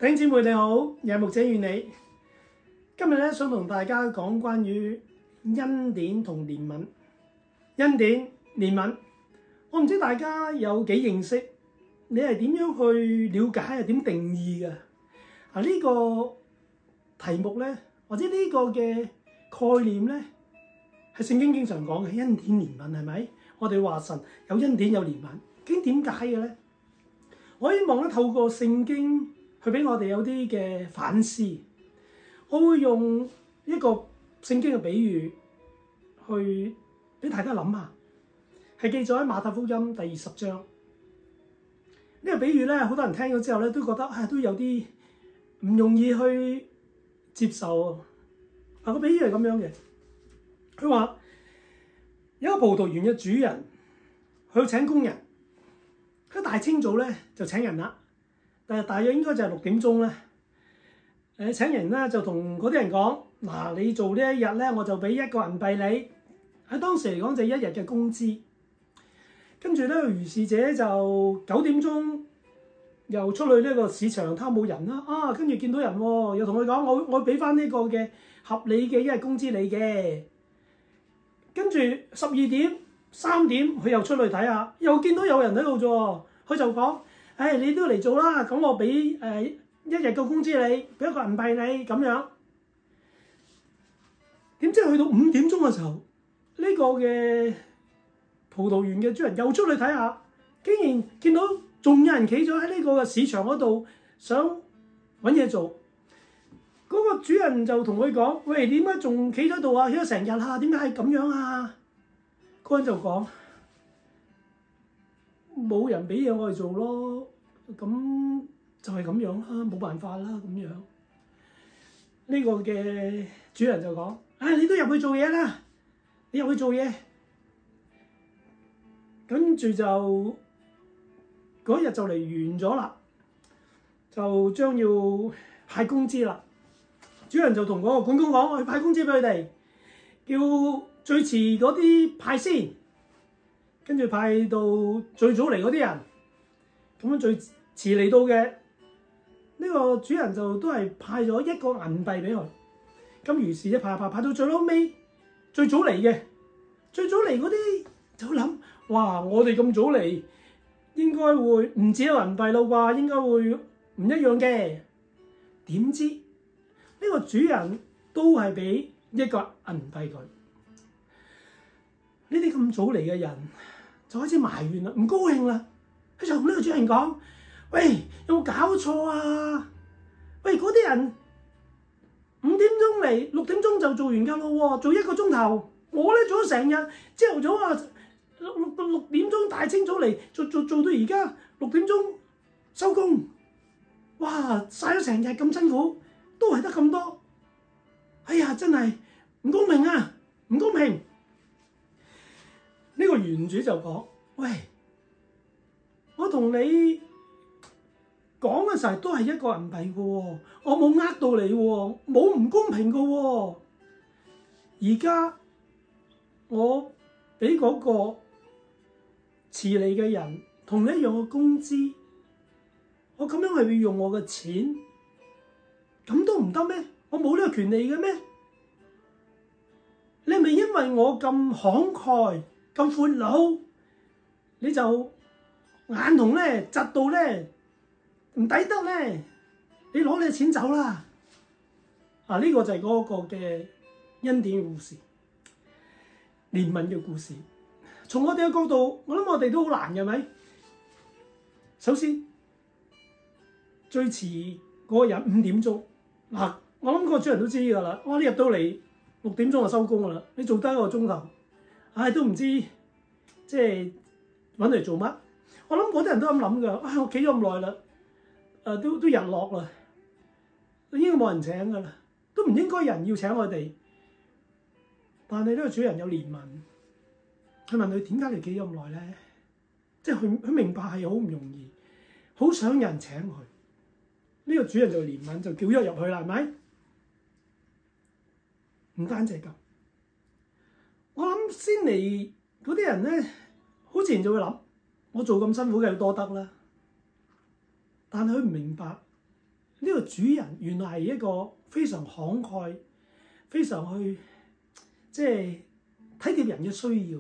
弟兄姊妹你好，有牧者與你。今日咧想同大家講關於恩典同憐憫。恩典、憐憫，我唔知大家有幾認識，你係點樣去了解啊？點定義嘅？呢個題目咧，或者呢個嘅概念咧，係聖經經常講嘅恩典、憐憫，係咪？我哋話神有恩典有憐憫，究竟點解嘅咧？我希望咧透過聖經去俾我哋有啲嘅反思。我會用一個聖經嘅比喻去俾大家諗下，係記載喺馬太福音第20章。呢個比喻咧，好多人聽咗之後咧，都覺得都有啲唔容易去接受。個比喻係咁樣嘅，佢話有一個葡萄園嘅主人，佢請工人，佢大清早咧就請人啦，但係大約應該就係6點鐘咧。請人咧就同嗰啲人講：嗱，你做呢一日咧，我就俾1個銀幣你。喺當時嚟講就係1日嘅工資。跟住咧，如是者就9點鐘又出去呢個市場，睇冇人啦。跟住見到人喎，又同佢講：我俾翻呢個嘅合理嘅1日工資你嘅。跟住12點、3點，佢又出去睇下，又見到有人喺度啫喎。佢就講：你都嚟做啦，咁我俾1日嘅工資你，俾1個銀幣你咁樣。點知去到5點鐘嘅時候，呢個嘅葡萄園嘅主人又出去睇下，竟然見到仲有人企咗喺呢個市場嗰度，想揾嘢做。嗰個主人就同佢講：喂，點解仲企喺度啊？企咗成日啊？點解係咁樣啊？嗰人就講：冇人俾嘢我哋做咯，咁就係咁樣啦，冇辦法啦咁樣。呢個嘅主人就講：你都入去做嘢啦，你入去做嘢。跟住就嗰日就嚟完咗啦，就將要派工資啦。主人就同嗰個管工講：去派工資俾佢哋，叫最遲嗰啲派先，跟住派到最早嚟嗰啲人。咁樣最遲嚟到嘅呢個主人就都係派咗1個銀幣俾佢。咁於是咧派到最撈尾，最早嚟嗰啲就諗：哇！我哋咁早嚟，應該會唔止1個銀幣咯啩？應該會唔一樣嘅。點知呢個主人都係俾1個銀幣佢。呢啲咁早嚟嘅人就開始埋怨啦，唔高興啦。佢就同呢個主人講：喂，有冇搞錯啊？喂，嗰啲人5點鐘嚟，6點鐘就做完㗎咯喎，做1個鐘頭。我咧做咗成日，朝頭早6點鐘大清早嚟，做到而家6點鐘收工。哇！曬咗成日咁辛苦，都係得咁多。哎呀，真係唔公平啊！唔公平！呢個園主就講：喂，我同你講嘅時候都係1個銀幣嘅喎，我冇呃到你喎，冇唔公平嘅喎。而家我俾嗰個遲嚟嘅人同你一樣嘅工資，我咁樣係要用我嘅錢，咁都唔得咩？我冇呢個權利嘅咩？你係咪因為我咁慷慨、咁闊佬，你就眼紅咧、窒到咧，唔抵得咧？你攞你嘅錢走啦！呢個就係嗰個嘅恩典嘅故事，憐憫嘅故事。從我哋嘅角度，我諗我哋都好難嘅，係咪？首先，最遲嗰個人5點鐘，我諗個主人都知㗎啦。哇！你入到嚟6點鐘就收工㗎啦，你做得1個鐘頭，都唔知即係揾嚟做乜。我諗嗰啲人都咁諗㗎。我企咗咁耐啦，都日落啦，應該冇人請㗎啦，都唔應該人要請我哋。但係呢個主人有憐憫，佢問佢點解你企咗咁耐咧？即係佢明白係好唔容易，好想有人請佢。呢個主人就憐憫，就叫咗入去啦，係咪？唔單止係咁，我諗先嚟嗰啲人咧，好自然就會諗：我做咁辛苦嘅要多得啦。但係佢唔明白呢個主人原來係一個非常慷慨、非常去即係體貼人嘅需要。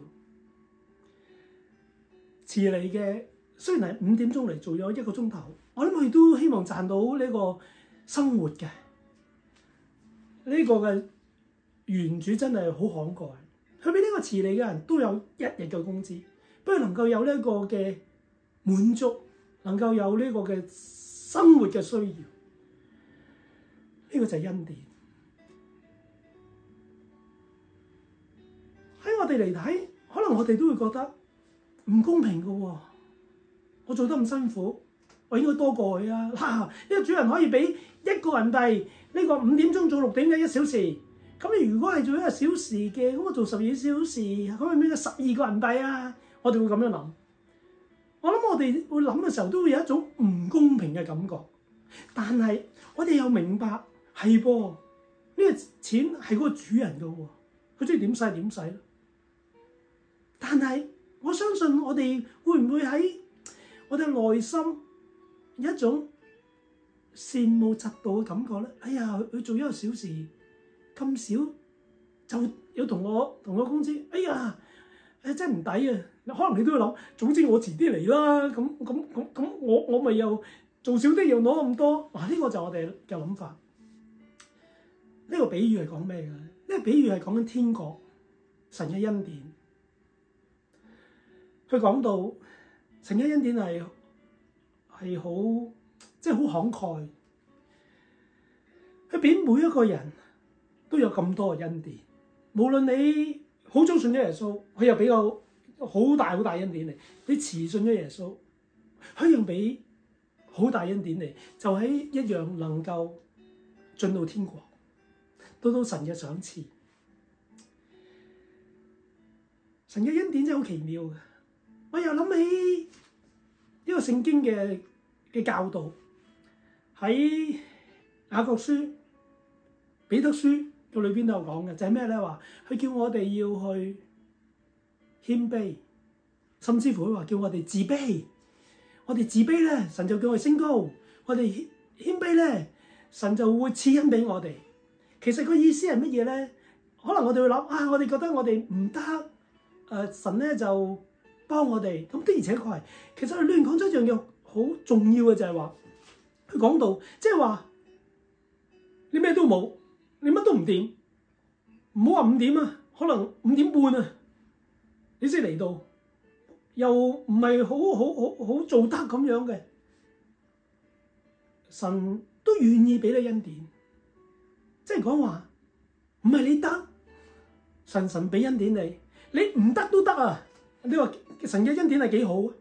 遲嚟嘅雖然係5點鐘嚟做咗1個鐘頭，我諗佢都希望賺到呢個生活嘅。呢個嘅園主真係好慷慨，佢俾呢個遲嚟嘅人都有1日嘅工資，不過能夠有呢個嘅滿足，能夠有呢個嘅生活嘅需要，呢個就係恩典。喺我哋嚟睇，可能我哋都會覺得唔公平嘅喎。我做得咁辛苦，我應該多過佢啊！呢個主人可以俾1個人幣，呢個5點鐘做6點嘅1小時。咁你如果係做1個小時嘅，咁我做12小時，咁係咩12個人幣啊？我哋會咁樣諗。我諗我哋會諗嘅時候都會有一種唔公平嘅感覺，但係我哋又明白係噃，呢個錢係嗰個主人嘅喎，佢中意點使點使。但係我相信我哋會唔會喺我哋內心有一種羨慕嫉妒嘅感覺咧？哎呀，佢做1個小時咁少，就要同我工資，哎呀，真係唔抵啊！可能你都要諗，總之我遲啲嚟啦，咁我咪又做少啲又攞咁多。嗱，呢個就我哋嘅諗法。呢個比喻係講咩嘅咧？呢個比喻係講緊天國神嘅恩典。佢講到神嘅恩典係好即係好慷慨，佢俾每一個人都有咁多嘅恩典。無論你好早信咗耶穌，佢又俾個好大恩典你；你遲信咗耶穌，佢又俾好大恩典你，就喺一樣能夠進到天國，得到神嘅賞賜。神嘅恩典真係好奇妙嘅。我又諗起一個聖經嘅教導，喺雅各書、彼得書嘅裏邊都有講嘅，就係咩咧？話佢叫我哋要去謙卑，甚至乎佢話叫我哋自卑。我哋自卑咧，神就叫我哋升高；我哋謙卑咧，神就會賜恩俾我哋。其實個意思係乜嘢咧？可能我哋會諗我哋覺得我哋唔得，神咧就幫我哋。咁的而且確係，其實佢裏面講咗一樣嘢好重要嘅，就係話佢講到，即係話你咩都冇，你乜都唔掂，唔好話5點啊，可能5點半啊，你先嚟到，又唔係好做得咁樣嘅，神都願意俾你恩典，即係講話唔係你得，神俾恩典你，你唔得都得啊！你話神嘅恩典係幾好啊？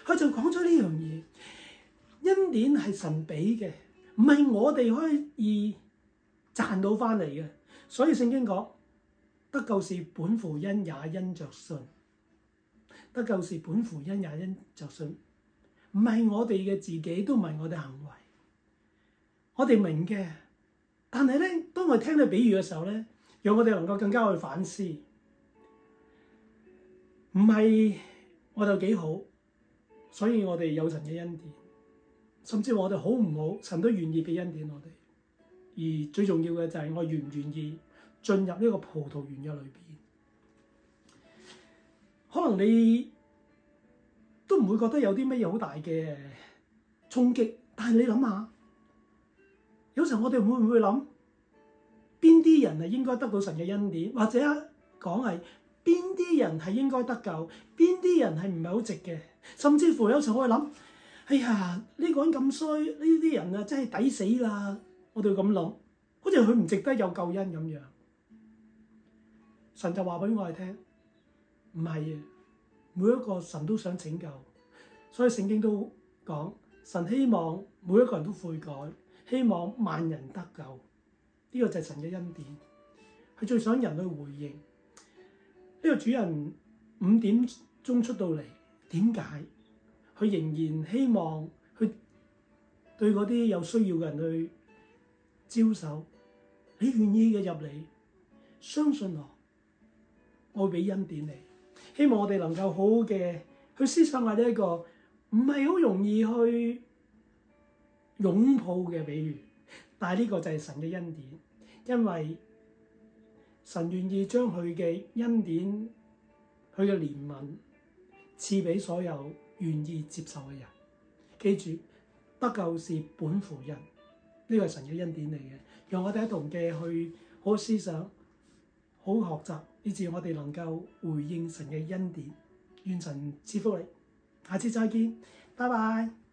佢就講咗呢樣嘢，恩典係神俾嘅，唔係我哋可以賺到翻嚟嘅。所以聖經講得救是本乎恩，也因着信。得救是本乎恩，也因着信，唔係我哋嘅自己，都唔係我哋行為。我哋明嘅，但係咧，當我哋聽到比喻嘅時候咧，讓我哋能夠更加去反思，唔係我哋幾好，所以我哋有神嘅恩典，甚至我哋好唔好，神都願意俾恩典我哋。而最重要嘅就係我願唔願意進入呢個葡萄園嘅裏邊。可能你都唔會覺得有啲乜嘢好大嘅衝擊，但係你諗下，有時候我哋會唔會諗邊啲人係應該得到神嘅恩典，或者講係邊啲人係應該得救，邊啲人係唔係好值嘅？甚至乎有時候我哋諗，哎呀，呢個人咁衰，呢啲人啊真係抵死啦！我哋會咁諗，好似佢唔值得有救恩咁樣。神就話俾我哋聽，唔係啊，每一個神都想拯救，所以聖經都講，神希望每一個人都悔改，希望萬人得救。呢個就係神嘅恩典，佢最想人去回應。呢個主人5點鐘出到嚟，點解佢仍然希望去對嗰啲有需要嘅人去招手？你願意嘅入嚟，相信我會俾恩典你。希望我哋能夠好好嘅去思想下呢一個唔係好容易去擁抱嘅比喻，但係呢個就係神嘅恩典，因為神願意將佢嘅恩典、佢嘅憐憫賜俾所有願意接受嘅人。記住，得救是本乎恩，呢個係神嘅恩典嚟嘅。讓我哋一同嘅去好好思想、好好學習，以致我哋能夠回應神嘅恩典。願神賜福你，下次再見，拜拜。